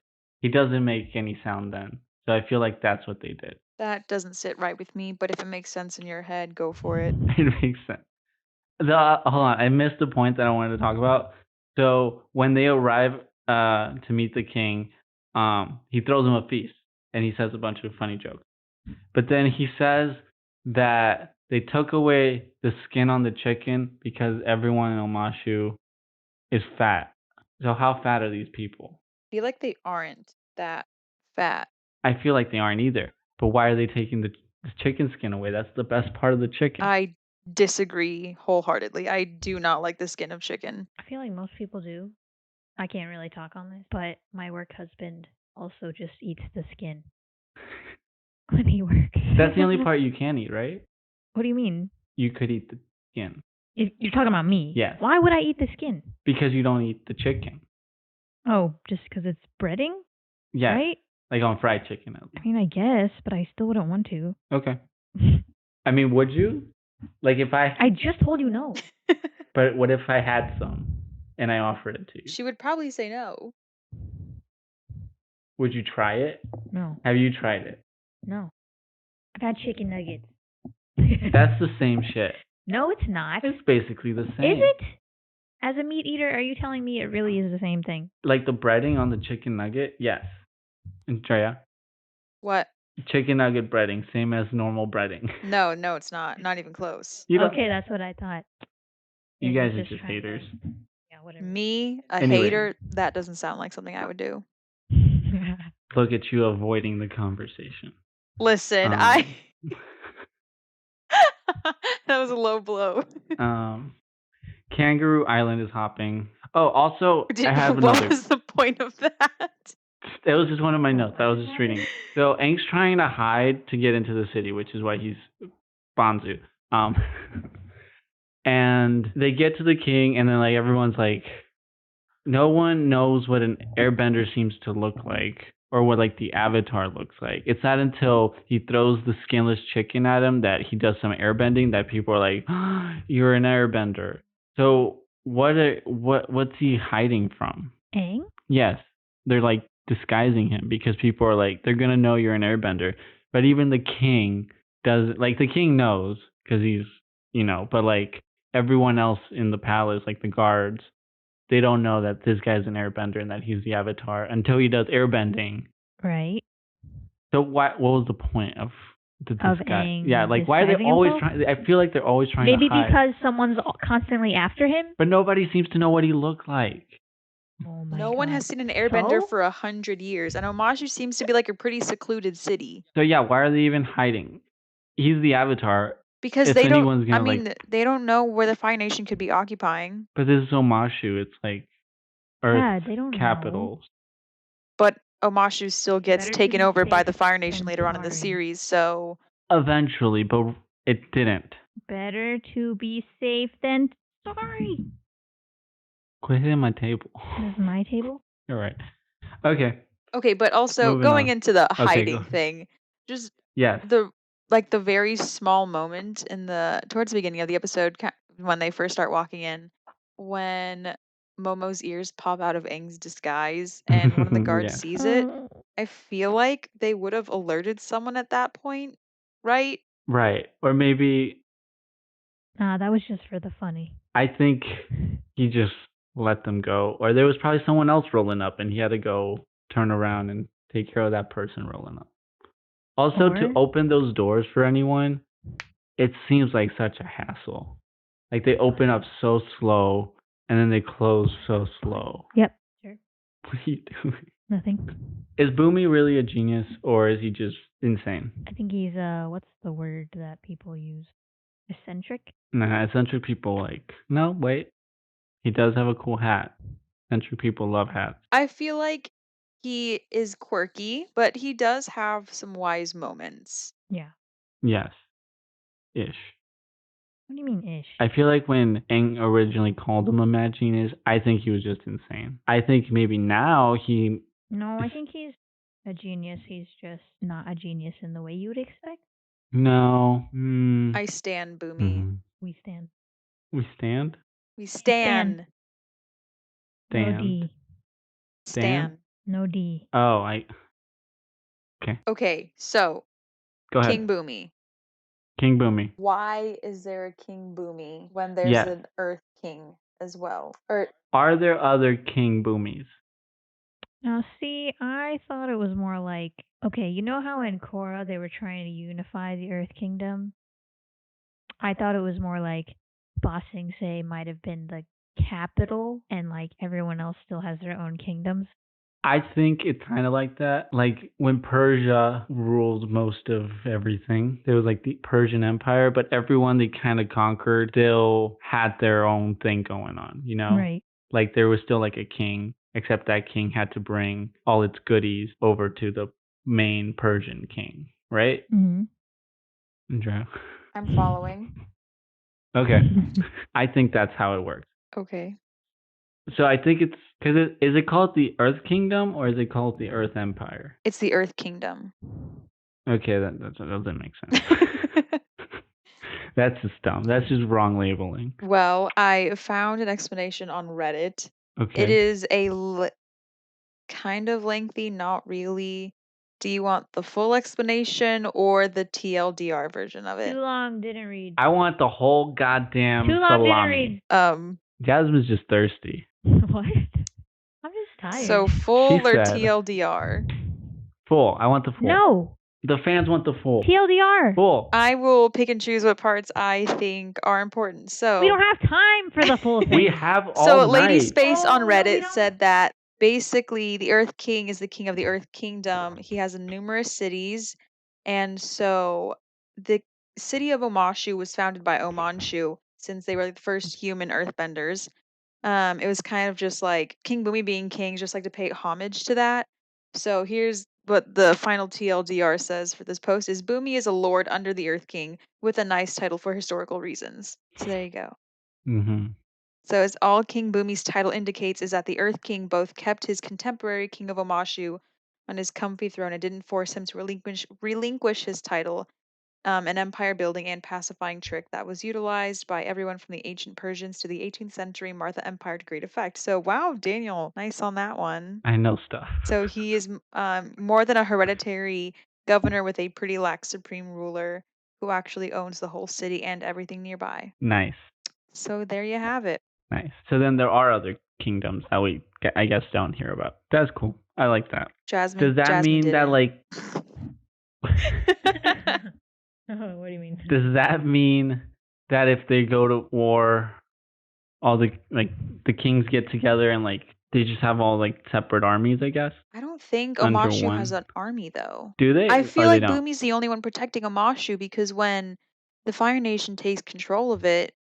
S1: he doesn't make any sound then. So I feel like that's what they did.
S2: That doesn't sit right with me, but if it makes sense in your head, go for it.
S1: It makes sense. Hold on, I missed the point that I wanted to talk about. So when they arrive to meet the king, he throws him a feast and he says a bunch of funny jokes. But then he says that they took away the skin on the chicken because everyone in Omashu is fat. So how fat are these people?
S2: I feel like they aren't that fat.
S1: I feel like they aren't either. But why are they taking the chicken skin away? That's the best part of the chicken.
S2: I disagree wholeheartedly. I do not like the skin of chicken.
S3: I feel like most people do. I can't really talk on this, but my work husband also just eats the skin when he works.
S1: That's the only part you can eat, right?
S3: What do you mean?
S1: You could eat the skin.
S3: You're talking about me?
S1: Yes.
S3: Why would I eat the skin?
S1: Because you don't eat the chicken.
S3: Oh, just because it's breading?
S1: Yes.
S3: Right?
S1: Like on fried chicken at least.
S3: I mean, I guess, but I still wouldn't want to.
S1: Okay. I mean, would you? Like if I
S3: just told you no.
S1: But what if I had some and I offered it to you?
S2: She would probably say no.
S1: Would you try it?
S3: No.
S1: Have you tried it?
S3: No. I've had chicken nuggets.
S1: That's the same shit.
S3: No, it's not.
S1: It's basically the same.
S3: Is it? As a meat eater, are you telling me it really is the same thing?
S1: Like the breading on the chicken nugget? Yes. Andrea?
S2: What?
S1: Chicken nugget breading, same as normal breading.
S2: No, it's not. Not even close.
S3: Okay, that's what I thought.
S1: You
S3: Yeah,
S1: guys
S3: he's
S1: are just
S3: trying to-
S1: haters.
S3: Yeah, whatever.
S2: Me, a
S1: Anyway.
S2: hater, that doesn't sound like something I would do.
S1: Look at you avoiding the conversation.
S2: Listen, that was a low blow.
S1: Kangaroo Island is hopping. Oh, also, I have
S2: what
S1: another.
S2: was the point of that?
S1: That was just one of my notes. I was just reading. So Aang's trying to hide to get into the city, which is why he's Bonzu. And they get to the king, and then like everyone's like, no one knows what an airbender seems to look like, or what like the avatar looks like. It's not until he throws the skinless chicken at him that he does some airbending that people are like, oh, you're an airbender. So what's he hiding from?
S3: Aang?
S1: Yes, they're like disguising him because people are like, they're gonna know you're an airbender. But even the king doesn't, like the king knows because he's, but like everyone else in the palace, like the guards, they don't know that this guy's an airbender and that he's the avatar until he does airbending.
S3: Right.
S1: So what was the point of to
S3: Of
S1: disguise.
S3: Aang
S1: Yeah, like why are they
S3: disguising
S1: always
S3: himself?
S1: trying? I feel like they're always trying
S3: Maybe
S1: to hide.
S3: because someone's constantly after him.
S1: But nobody seems to know what he looked like.
S3: Oh my
S2: No
S3: god.
S2: one has seen an airbender
S3: So?
S2: for 100 years, and Omashu seems to be like a pretty secluded city.
S1: So yeah, why are they even hiding? He's the Avatar.
S2: Because
S1: If
S2: they don't,
S1: anyone's
S2: I
S1: gonna
S2: mean,
S1: like,
S2: they don't know where the Fire Nation could be occupying.
S1: but this is Omashu. It's like
S3: Yeah,
S1: Earth's
S3: they don't know.
S1: capital.
S2: But Omashu still gets
S3: Better to
S2: taken
S3: be
S2: over by
S3: safe
S2: the Fire Nation
S3: than
S2: later on in the
S3: sorry.
S2: series, so
S1: Eventually, but it didn't.
S3: Better to be safe than sorry.
S1: Quit hitting my table.
S3: This is my table.
S1: You're right. Okay.
S2: okay, but also
S1: Moving
S2: going
S1: on.
S2: into the
S1: Okay,
S2: hiding
S1: go.
S2: thing, just
S1: Yes.
S2: the very small moment in towards the beginning of the episode when they first start walking in, when Momo's ears pop out of Aang's disguise and one of the guards
S1: Yes.
S2: sees it. I feel like they would have alerted someone at that point, right?
S1: Right. Or maybe
S3: Nah, that was just for the funny.
S1: I think he just let them go. Or there was probably someone else rolling up and he had to go turn around and take care of that person rolling up. Also, to
S3: Or-
S1: open those doors for anyone, it seems like such a hassle. Like they open up so slow and then they close so slow.
S3: Yep. Sure.
S1: What are you doing?
S3: Nothing.
S1: Is Bumi really a genius or is he just insane?
S3: I think he's what's the word that people use? Eccentric?
S1: Nah, eccentric people like, no, wait. He does have a cool hat. Eccentric people love hats.
S2: I feel like he is quirky, but he does have some wise moments.
S3: Yeah.
S1: Yes. Ish.
S3: What do you mean ish?
S1: I feel like when Aang originally called him a mad genius, I think he was just insane. I think maybe now he...
S3: No, I think he's a genius. He's just not a genius in the way you would expect.
S1: No.
S2: I stand Bumi.
S1: Mhm.
S3: We stand.
S1: We stand?
S2: We
S3: stand.
S2: stan.
S3: No
S1: Stand.
S3: D.
S2: Stan.
S3: No D.
S1: Oh,
S2: Okay, so
S1: go ahead.
S2: King Bumi.
S1: King Bumi.
S2: Why is there a King Bumi when there's
S1: Yes.
S2: an Earth King as well? Or
S1: Are there other King Bumis?
S3: Now, see, I thought it was more like, okay, you know how in Korra they were trying to unify the Earth Kingdom? I thought it was more like Ba Sing Se might have been the capital and like everyone else still has their own kingdoms.
S1: I think it's kind of like that. Like when Persia ruled most of everything, there was like the Persian Empire, but everyone they kind of conquered still had their own thing going on, you know?
S3: Right.
S1: Like there was still like a king, except that king had to bring all its goodies over to the main Persian king, right?
S3: Mm-hmm.
S1: Andrea?
S2: I'm following.
S1: Okay. I think that's how it works.
S2: Okay.
S1: So I think it's because is it called the Earth Kingdom or is it called the Earth Empire?
S2: It's the Earth Kingdom.
S1: Okay, that doesn't make sense. That's just dumb. That's just wrong labeling.
S2: Well, I found an explanation on Reddit.
S1: Okay.
S2: It is a kind of lengthy, not really. Do you want the full explanation or the TLDR version of it?
S3: Too long, didn't read.
S1: I want the whole goddamn
S3: Too long,
S1: salami.
S3: didn't read.
S1: Jasmine's just thirsty.
S3: What? I'm just tired.
S2: So full
S1: She
S2: or
S1: said-
S2: TLDR?
S1: Full. I want the full.
S3: No.
S1: The fans want the full.
S3: TLDR.
S1: Full.
S2: I will pick and choose what parts I think are important. So
S3: We don't have time for the full thing.
S1: We have all
S2: So
S1: night.
S2: Lady Space on
S3: Oh, no, we
S2: Reddit
S3: don't.
S2: said that basically the Earth King is the king of the Earth Kingdom. He has numerous cities, and so the city of Omashu was founded by Omashu since they were the first human earthbenders. It was kind of just like King Bumi being king, just like to pay homage to that. So here's what the final TLDR says for this post is Bumi is a lord under the Earth King with a nice title for historical reasons. So there you go.
S1: Mm-hmm.
S2: So as all King Bumi's title indicates is that the Earth King both kept his contemporary King of Omashu on his comfy throne and didn't force him to relinquish his title, an empire building and pacifying trick that was utilized by everyone from the ancient Persians to the 18th century Martha Empire to great effect. So wow, Daniel, nice on that one.
S1: I know stuff.
S2: So he is more than a hereditary governor with a pretty lax supreme ruler who actually owns the whole city and everything nearby.
S1: Nice.
S2: So there you have it.
S1: Nice. So then there are other kingdoms that we, I guess, don't hear about. That's cool. I like that.
S2: Jasmine.
S1: Does that
S2: Jasmine
S1: mean that
S2: didn't.
S1: like
S3: Oh, what do you mean?
S1: Does that mean that if they go to war, all the kings get together and like they just have all like separate armies, I guess,
S2: I don't think
S1: under
S2: Omashu has
S1: one?
S2: an army though.
S1: Do they,
S2: I feel
S1: or they
S2: like
S1: don't?
S2: Bumi's the only one protecting Omashu because when the Fire Nation takes control of it.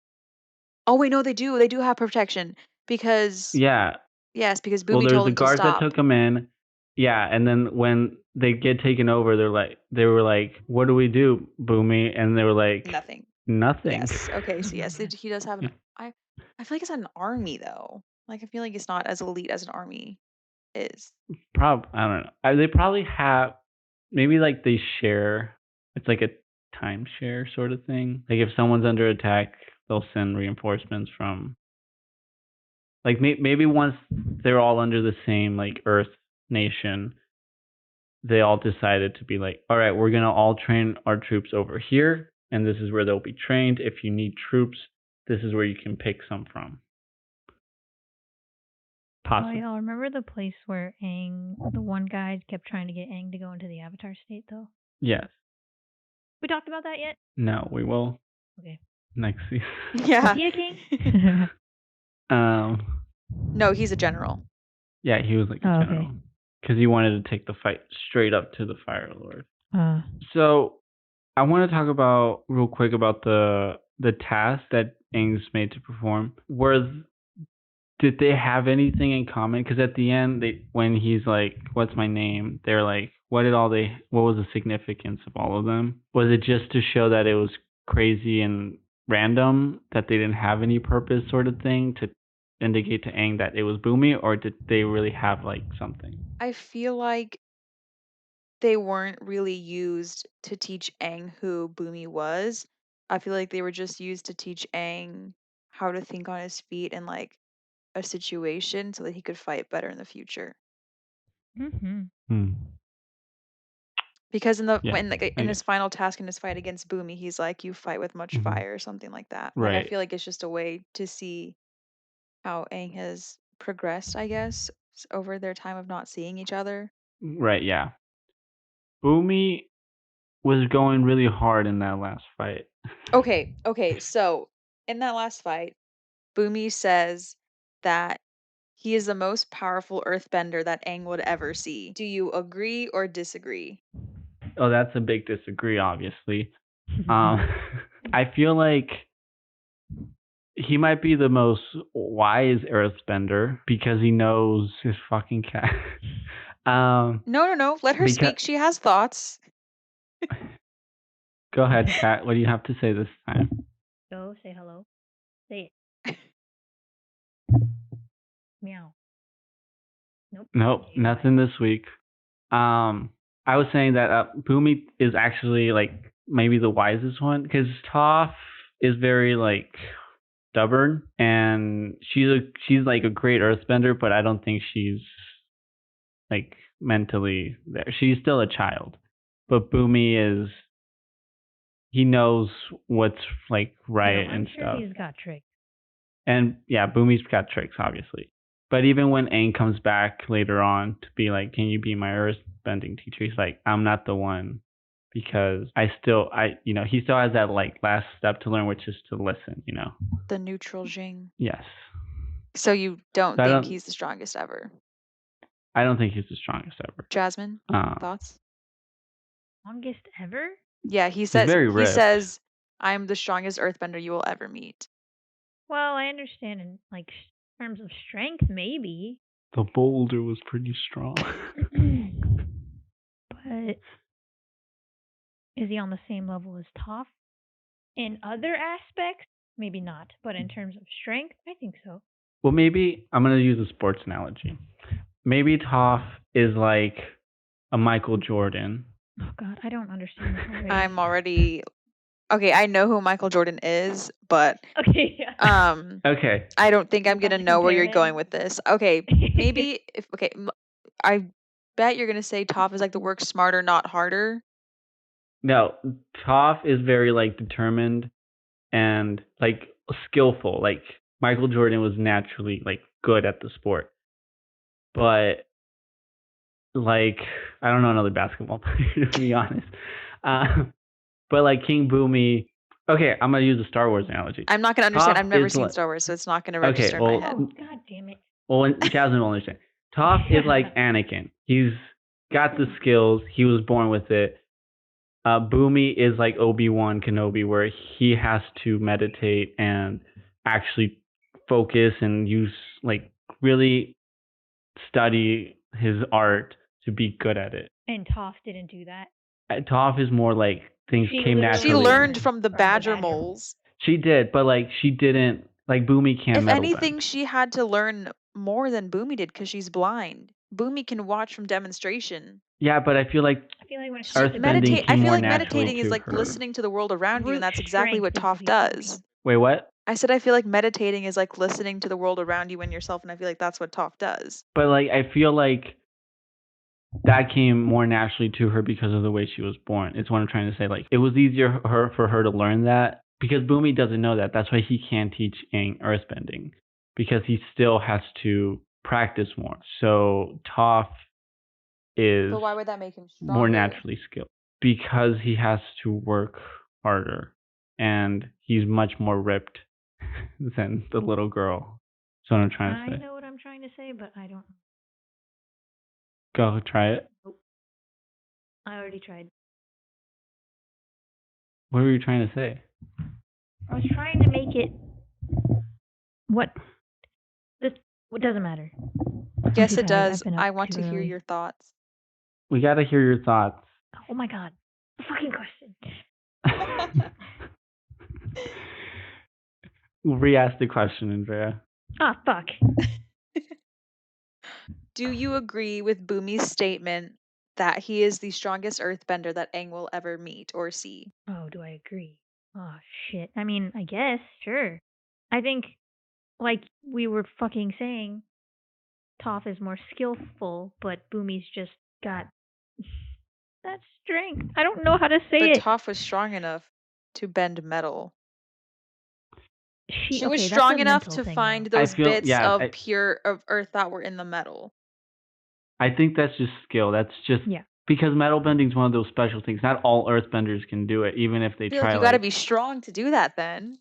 S2: Oh wait, no, they do. They do have protection because
S1: Yeah.
S2: because
S1: Well,
S2: Bumi
S1: there's
S2: told
S1: the
S2: them to
S1: guards that
S2: stop.
S1: took them in. Yeah, and then when they get taken over, they were like, "What do we do, Bumi?" And they were like,
S2: Nothing.
S1: "Nothing."
S2: Yes. Okay. So yes, he does have
S1: Yeah.
S2: an. I feel like it's not an army though. Like I feel like it's not as elite as an army is.
S1: I don't know. They probably have, maybe like they share. It's like a timeshare sort of thing. Like if someone's under attack, they'll send reinforcements from. Like maybe once they're all under the same like Earth nation, they all decided to be like, all right, we're gonna all train our troops over here, and this is where they'll be trained. If you need troops, this is where you can pick some from.
S3: Oh,
S1: Possibly.
S3: y'all remember the place where Aang, the one guy, kept trying to get Aang to go into the Avatar state, though?
S1: Yes.
S3: We talked about that yet?
S1: No, we will
S3: Okay.
S1: next season.
S2: Yeah.
S3: Is he a king?
S2: No, he's a general.
S1: Yeah, he was like a
S3: Oh, okay.
S1: general because he wanted to take the fight straight up to the Fire Lord.
S3: Uh,
S1: So I want to talk about real quick about the task that Aang's made to perform. Did they have anything in common? Because at the end, when he's like, "What's my name?" They're like, what was the significance of all of them? Was it just to show that it was crazy and random, that they didn't have any purpose, sort of thing, to indicate to Aang that it was Bumi, or did they really have like something?
S2: I feel like they weren't really used to teach Aang who Bumi was. I feel like they were just used to teach Aang how to think on his feet in like a situation so that he could fight better in the future.
S3: mm-hmm.
S2: Because in
S1: I
S2: his
S1: guess.
S2: final task in his fight against Bumi, he's like, "You fight with much fire," or something like that. Like I
S1: Right.
S2: feel like it's just a way to see how Aang has progressed, I guess, over their time of not seeing each other.
S1: Right. Yeah. Bumi was going really hard in that last fight.
S2: Okay. So in that last fight, Bumi says that he is the most powerful earthbender that Aang would ever see. Do you agree or disagree?
S1: Oh, that's a big disagree, obviously. I feel like he might be the most wise earthbender because he knows his fucking cat.
S2: No. Let her speak. She has thoughts.
S1: Go ahead, Kat. What do you have to say this time?
S3: Go, say hello. Say it. Meow.
S1: Nope, nothing this week. I was saying that Bumi is actually like maybe the wisest one because Toph is very like stubborn, and she's like a great earthbender, but I don't think she's like mentally there. She's still a child, but Bumi is. He knows what's like right
S3: I'm
S1: and
S3: sure
S1: stuff.
S3: he's got tricks.
S1: And yeah, Bumi's got tricks, obviously. But even when Aang comes back later on to be like, "Can you be my earthbending teacher?" He's like, "I'm not the one." Because he still has that like last step to learn, which is to listen,
S2: The neutral Jing.
S1: Yes.
S2: So you don't
S1: So
S2: think he's the strongest ever?
S1: I don't think he's the strongest ever.
S2: Jasmine, thoughts?
S3: Strongest ever?
S2: Yeah, he says, "I'm the strongest earthbender you will ever meet."
S3: Well, I understand in like terms of strength, maybe.
S1: The boulder was pretty strong.
S3: But is he on the same level as Toph? In other aspects, maybe not. But in terms of strength, I think so.
S1: Well, maybe I'm going to use a sports analogy. Maybe Toph is like a Michael Jordan.
S3: Oh, God, I don't understand this already.
S2: I'm already... Okay, I know who Michael Jordan is, but...
S3: Okay, yeah.
S1: Okay.
S2: I don't think I'm going to know where you're going with this. Okay, maybe... I bet you're going to say Toph is like the work smarter, not harder.
S1: No, Toph is very like determined and like skillful. Like Michael Jordan was naturally like good at the sport, but like I don't know another basketball player to be honest. But like King Bumi. Okay, I'm gonna use a Star Wars analogy.
S2: I'm not gonna understand.
S1: Toph
S2: I've never
S1: is
S2: seen
S1: like-
S2: Star Wars, so it's not gonna
S1: Okay,
S2: register in
S1: well,
S2: my head.
S3: Oh, god damn it.
S1: Well, and Jasmine will understand. Toph is like Anakin. He's got the skills. He was born with it. Bumi is like Obi-Wan Kenobi, where he has to meditate and actually focus and use like really study his art to be good at it.
S3: And Toph didn't do that.
S1: Toph is more like things
S3: She
S1: came
S3: literally
S1: naturally.
S2: She learned
S3: Naturally.
S2: from the
S3: From the
S2: badger
S3: badger
S2: moles.
S1: She did, but like she didn't. Like Bumi can't.
S2: If
S1: metal
S2: anything,
S1: bend.
S2: she had to learn more than Bumi did because she's blind. Bumi can watch from demonstration.
S1: Yeah, but I feel like
S3: I feel like when
S2: She
S1: Earthbending
S2: meditate. I
S1: came
S2: feel
S1: more
S2: like
S1: naturally
S2: meditating is
S1: to
S2: like
S1: her.
S2: listening to the world around you, and
S3: Brute
S2: that's exactly what
S3: strength
S2: Toph
S3: is what he's
S2: does.
S1: Wait, what?
S2: I said I feel like meditating is like listening to the world around you and yourself, and I feel like that's what Toph does.
S1: But like I feel like that came more naturally to her because of the way she was born. It's what I'm trying to say. Like it was easier for her to learn that because Bumi doesn't know that. That's why he can't teach Aang earthbending because he still has to practice more. So Toph is
S2: But why would that make him stronger?
S1: more naturally skilled because he has to work harder and he's much more ripped than the little girl. That's what I'm trying to
S3: I
S1: say.
S3: know what I'm trying to say, but I don't.
S1: Go try it.
S3: I already tried.
S1: What were you trying to say?
S3: I was trying to make it. What? What doesn't matter.
S2: Yes,
S3: too
S2: it
S3: tired.
S2: does.
S3: I've been up
S2: I want
S3: too
S2: to hear
S3: early.
S2: your thoughts.
S1: We gotta hear your thoughts.
S3: Oh my god. The fucking question.
S1: Re-ask the question, Andrea.
S3: Ah, fuck.
S2: Do you agree with Bumi's statement that he is the strongest earthbender that Aang will ever meet or see?
S3: Oh, do I agree? Oh, shit. I mean, I guess, sure. I think, like we were fucking saying, Toph is more skillful, but Bumi's just got that strength. I don't know how to say
S2: But
S3: it.
S2: Toph was strong enough to bend metal. She was
S3: okay,
S2: strong
S3: that's a
S2: enough
S3: mental
S2: to
S3: thing,
S2: find
S3: though.
S2: those bits of
S1: I
S2: pure of earth that were in the metal.
S1: I think that's just skill. That's just
S3: Yeah.
S1: because metal bending is one of those special things. Not all earthbenders can do it, even if they
S2: I feel
S1: try.
S2: like you got to be strong to do that then.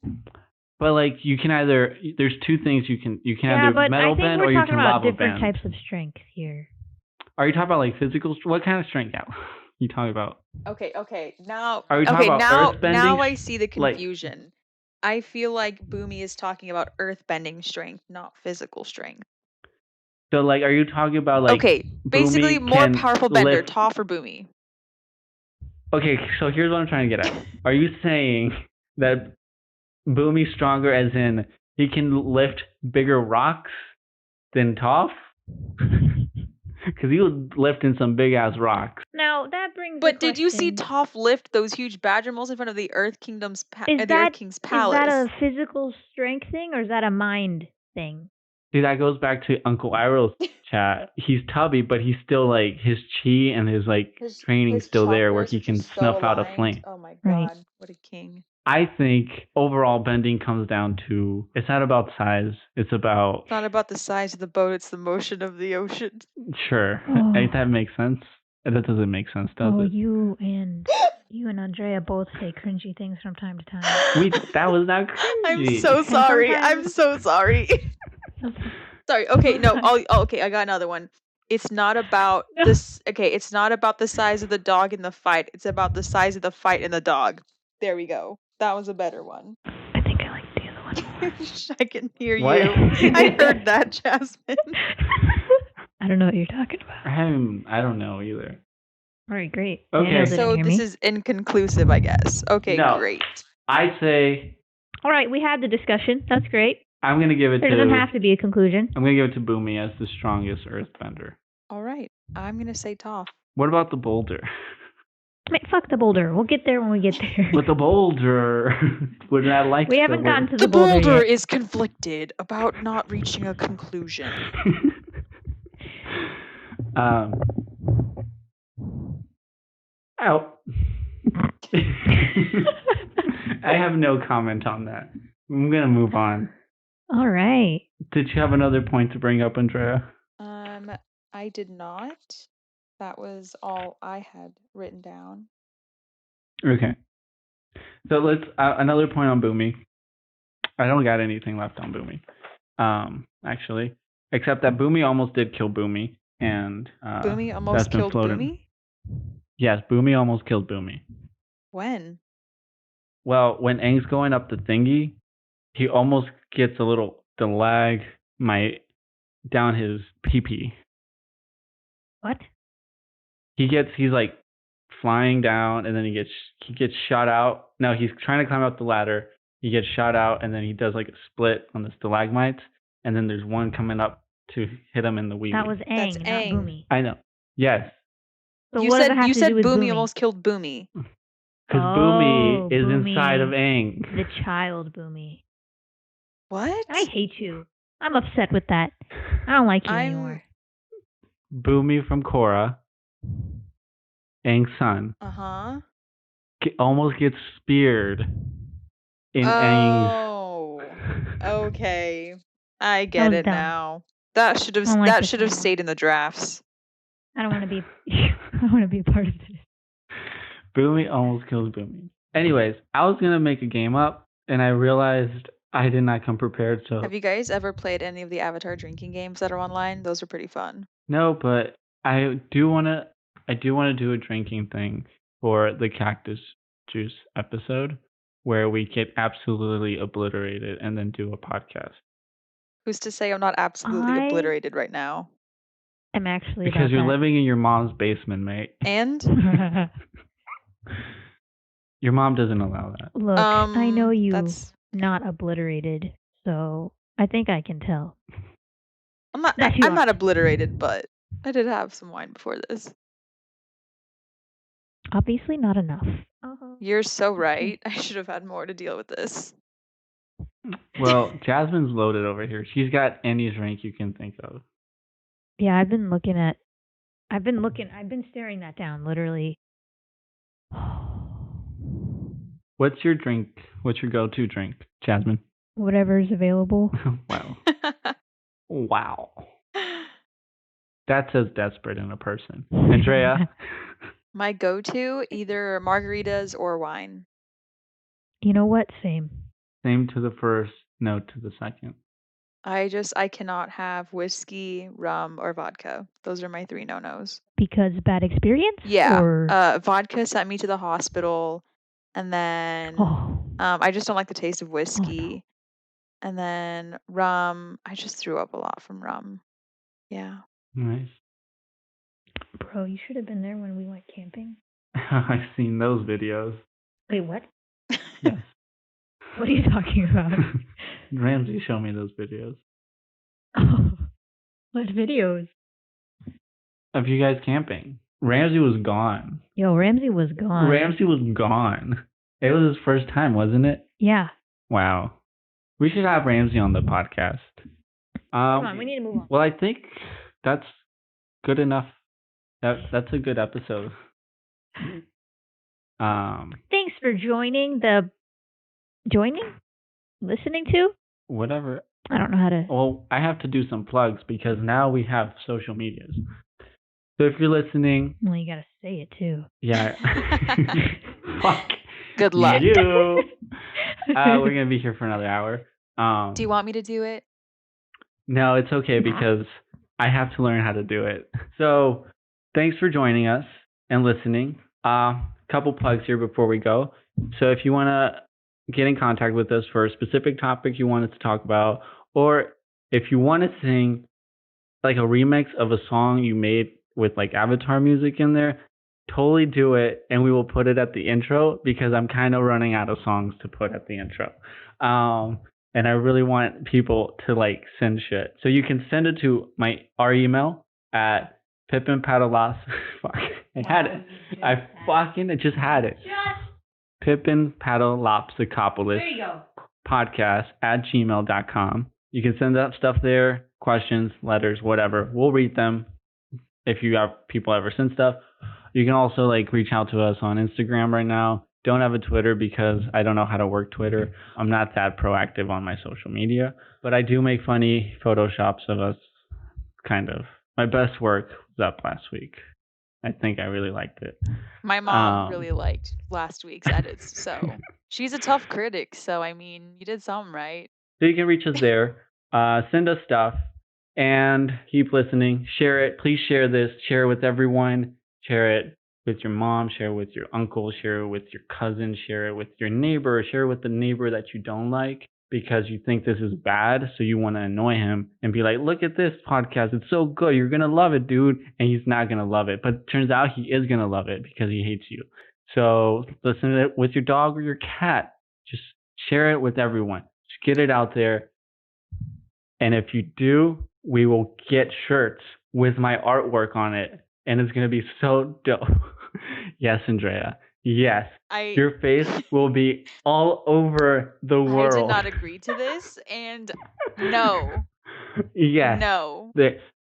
S1: But like you can either there's two things you can
S3: Yeah,
S1: either
S3: but
S1: metal
S3: I think
S1: bend
S3: we're
S1: or you
S3: talking
S1: can
S3: about
S1: lava
S3: different
S1: bend.
S3: types of strength here.
S1: Are you talking about like physical? What kind of strength? Yeah, you talking about?
S2: Okay. Now,
S1: Are you talking about earthbending?
S2: now I see the
S1: Like-
S2: confusion. I feel like Bumi is talking about earthbending strength, not physical strength.
S1: So like, are you talking about like?
S2: Okay, basically
S1: Bumi
S2: more
S1: can
S2: powerful bender,
S1: lift-
S2: Toph or Bumi.
S1: Okay, so here's what I'm trying to get at. Are you saying that Bumi's stronger as in he can lift bigger rocks than Toph? Because he was lifting some big ass rocks.
S3: Now that brings.
S2: But
S3: the
S2: did you see
S3: question,
S2: Toph lift those huge badger moles in front of the Earth Kingdom's
S3: Is
S2: the
S3: that
S2: Earth King's palace?
S3: Is that a physical strength thing or is that a mind thing?
S1: See, that goes back to Uncle Iroh's chat. He's tubby, but he's still like his chi and his training's still there where he can snuff out a flame.
S2: Oh my
S3: Right.
S2: god, what a king.
S1: I think overall bending comes down to it's not about size. It's about
S2: It's not about the size of the boat, it's the motion of the ocean.
S1: sure.
S3: Oh.
S1: I think that makes sense. That doesn't make sense, does
S3: Oh,
S1: it?
S3: you and Andrea both say cringy things from time to time.
S1: That was not cringy.
S2: I'm so sorry. I'm so sorry. Sorry. Okay, no. Okay, I got another one. It's not about this. Okay, it's not about the size of the dog in the fight. It's about the size of the fight in the dog. There we go. That was a better one.
S3: I think I like the other one more.
S2: I can hear
S1: What?
S2: you. I heard that, Jasmine.
S3: I don't know what you're talking about.
S1: I don't know either.
S3: All right, great.
S1: Okay.
S3: Daniel didn't
S2: So
S3: hear
S2: this
S3: me.
S2: is inconclusive, I guess. Okay,
S1: No.
S2: great.
S1: I say
S3: All right, we had the discussion. That's great.
S1: I'm gonna give it
S3: There
S1: to
S3: doesn't have to be a conclusion.
S1: I'm gonna give it to Bumi as the strongest earthbender.
S2: All right. I'm gonna say Toph.
S1: What about the boulder?
S3: I mean, fuck the boulder. We'll get there when we get there.
S1: With the boulder, would not like.
S3: We haven't gotten to
S2: The
S3: the boulder
S2: boulder
S3: yet.
S2: is conflicted about not reaching a conclusion.
S1: Ow. I have no comment on that. I'm gonna move on.
S3: All right.
S1: Did you have another point to bring up, Andrea?
S2: I did not. That was all I had written down.
S1: Okay. So let's another point on Bumi. I don't got anything left on Bumi. Actually, except that Bumi almost did kill Bumi, and
S2: Bumi
S1: that's
S2: almost
S1: been
S2: killed
S1: floated.
S2: Bumi?
S1: Yes, Bumi almost killed Bumi.
S2: When?
S1: Well, when Aang's going up the thingy, he almost gets a little stalagmite down his pee-pee.
S3: What?
S1: He's like flying down, and then he gets shot out. No, he's trying to climb up the ladder. He gets shot out, and then he does like a split on the stalagmites, and then there's one coming up to hit him in the wee.
S3: That was
S2: That's
S3: Aang, not
S2: Aang.
S3: Bumi.
S1: I know. Yes.
S3: So
S2: You
S3: what does it have
S2: said
S3: to do with
S2: Bumi almost killed Bumi.
S1: Because Bumi is
S3: Bumi,
S1: inside of Aang.
S3: the child Bumi.
S2: What?
S3: I hate you. I'm upset with that. I don't like you anymore.
S1: Bumi from Korra, Aang's son, almost gets speared in Aang's.
S2: Oh, okay. I get it
S3: dumb.
S2: now. That should have stayed in the drafts.
S3: I don't want to be. I want to be a part of this.
S1: Bumi almost kills Bumi. Anyways, I was gonna make a game up, and I realized I did not come prepared. So
S2: have you guys ever played any of the Avatar drinking games that are online? Those are pretty fun.
S1: No, but I do wanna do a drinking thing for the cactus juice episode where we get absolutely obliterated and then do a podcast.
S2: Who's to say I'm not absolutely obliterated right now?
S3: I'm actually
S1: because you're living in your mom's basement, mate.
S2: And
S1: your mom doesn't allow that.
S3: Look, I know you not obliterated, so I think I can tell.
S2: I'm not obliterated, but I did have some wine before this.
S3: Obviously not enough.
S2: You're so right. I should have had more to deal with this.
S1: Well, Jasmine's loaded over here. She's got any drink you can think of.
S3: Yeah, I've been staring that down, literally.
S1: What's your drink? What's your go-to drink, Jasmine?
S3: Whatever's available.
S1: Wow. Wow. That's as desperate in a person. Andrea?
S2: My go-to, either margaritas or wine.
S3: You know what? Same.
S1: Same to the first, no to the second.
S2: I cannot have whiskey, rum, or vodka. Those are my 3 no-nos.
S3: Because bad experience?
S2: Yeah.
S3: Or...
S2: vodka sent me to the hospital, and then I just don't like the taste of whiskey.
S3: No.
S2: And then rum, I just threw up a lot from rum. Yeah.
S1: Nice.
S3: Bro, you should have been there when we went camping.
S1: I've seen those videos.
S3: Wait, what?
S1: Yes.
S3: What are you talking about?
S1: Ramsey showed me those videos.
S3: Oh, what videos?
S1: Of you guys camping. Ramsey was gone.
S3: Yo, Ramsey was gone.
S1: Ramsey was gone. It was his first time, wasn't it?
S3: Yeah.
S1: Wow. We should have Ramsey on the podcast.
S3: Come on, we need to move on.
S1: Well, I think that's good enough. That's a good episode.
S3: Thanks for joining listening to?
S1: Whatever.
S3: I don't know how to.
S1: Well, I have to do some plugs because now we have social medias. So if you're listening.
S3: Well, you gotta say it too.
S1: Yeah. Fuck.
S2: Good luck.
S1: You. We're gonna be here for another hour.
S2: Do you want me to do it?
S1: No, it's okay because I have to learn how to do it. So thanks for joining us and listening. Couple plugs here before we go. So if you want to get in contact with us for a specific topic you want us to talk about, or if you want to sing like a remix of a song you made with like Avatar music in there, totally do it, and we will put it at the intro because I'm kind of running out of songs to put at the intro. And I really want people to like send shit. So you can send it to our email at Pippinpaddleopsicopolis. Fuck, I had it. I just had it. Pippinpaddleopsicopolis Podcast at gmail.com. You can send that stuff there, questions, letters, whatever. We'll read them if you have people ever send stuff. You can also like reach out to us on Instagram right now. Don't have a Twitter because I don't know how to work Twitter. I'm not that proactive on my social media, but I do make funny photoshops of us, kind of. My best work was up last week. I think I really liked it.
S2: My mom really liked last week's edits, so she's a tough critic. So I mean, you did something right.
S1: So you can reach us there. Send us stuff and keep listening. Share it. Please share this. Share it with everyone. Share it with your mom. Share it with your uncle. Share it with your cousin. Share it with your neighbor. Share it with the neighbor that you don't like because you think this is bad. So you want to annoy him and be like, look at this podcast. It's so good. You're going to love it, dude. And he's not going to love it. But it turns out he is going to love it because he hates you. So listen to it with your dog or your cat. Just share it with everyone. Just get it out there. And if you do, we will get shirts with my artwork on it. And it's going to be so dope. Yes, Andrea. Yes. Your face will be all over the world.
S2: I did not agree to this. And no.
S1: Yes.
S2: No.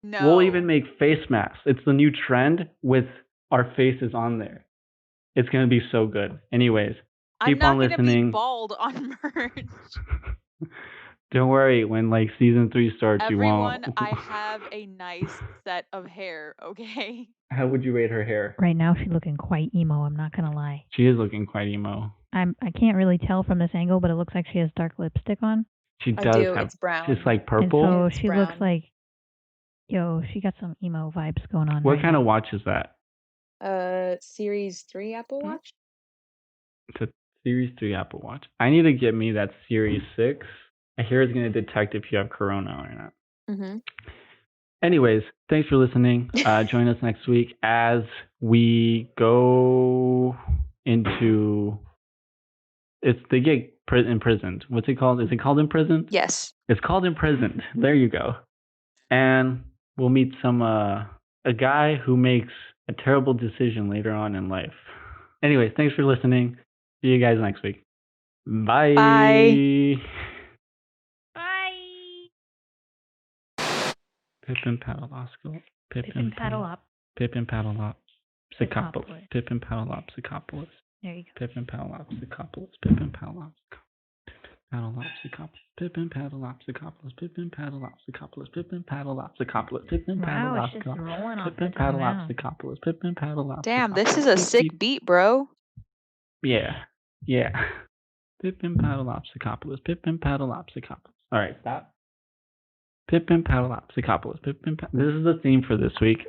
S1: No. We'll even make face masks. It's the new trend with our faces on there. It's going to be so good. Anyways, keep on listening.
S2: I'm not going to be bald on merch.
S1: Don't worry, when like season 3 starts,
S2: Everyone,
S1: you won't.
S2: I have a nice set of hair, okay?
S1: How would you rate her hair?
S3: Right now, she's looking quite emo. I'm not gonna lie.
S1: She is looking quite emo.
S3: I can't really tell from this angle, but it looks like she has dark lipstick on.
S1: She does have.
S2: It's brown.
S1: It's like purple.
S3: And so she looks like, she got some emo vibes going on.
S1: What kind of watch is that?
S4: Series 3 Apple Watch.
S1: It's a Series 3 Apple Watch. I need to get me that Series 6. I hear it's going to detect if you have corona or not.
S4: Mm-hmm.
S1: Anyways, thanks for listening. Join us next week as we go into... They get imprisoned. What's it called? Is it called imprisoned?
S4: Yes.
S1: It's called imprisoned. There you go. And we'll meet a guy who makes a terrible decision later on in life. Anyways, thanks for listening. See you guys next week. Bye.
S4: Bye.
S1: Pippinpaddleopsicopolis. Pippinpaddleopsicopolis.
S3: There you go.
S1: Pippinpaddleopsicopolis.
S2: Damn, this is a sick beat, bro.
S1: Yeah. Pippinpaddleopsicopolis. All right, stop. Pippinpaddleopsicopolis. This is the theme for this week.